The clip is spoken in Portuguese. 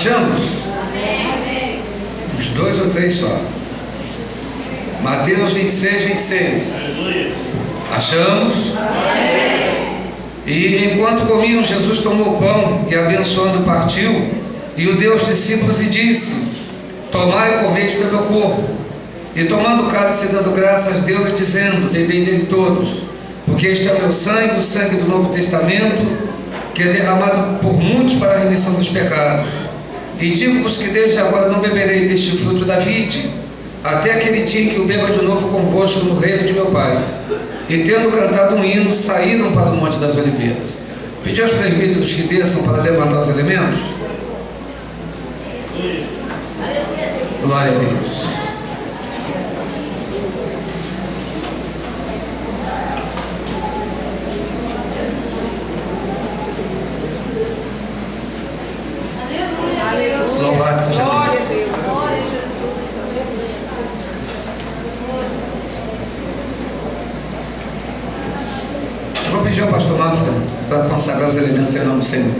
Achamos? Uns 2 ou 3 só. Mateus 26, 26. Achamos? E enquanto comiam, Jesus tomou o pão e, abençoando, partiu e o deu aos discípulos e disse: tomai e comei, este é meu corpo. E tomando o cálice e dando graças, deu-lhe dizendo: bebei dele todos, porque este é o meu sangue, o sangue do Novo Testamento, que é derramado por muitos para a remissão dos pecados. E digo-vos que desde agora não beberei deste fruto da vide, até aquele dia em que o beba de novo convosco no reino de meu Pai. E tendo cantado um hino, saíram para o Monte das Oliveiras. Pedi aos presbíteros que desçam para levantar os elementos. Glória a Deus. Louvado seja Deus. Eu vou pedir ao pastor Mafra para consagrar os elementos em nome do Senhor.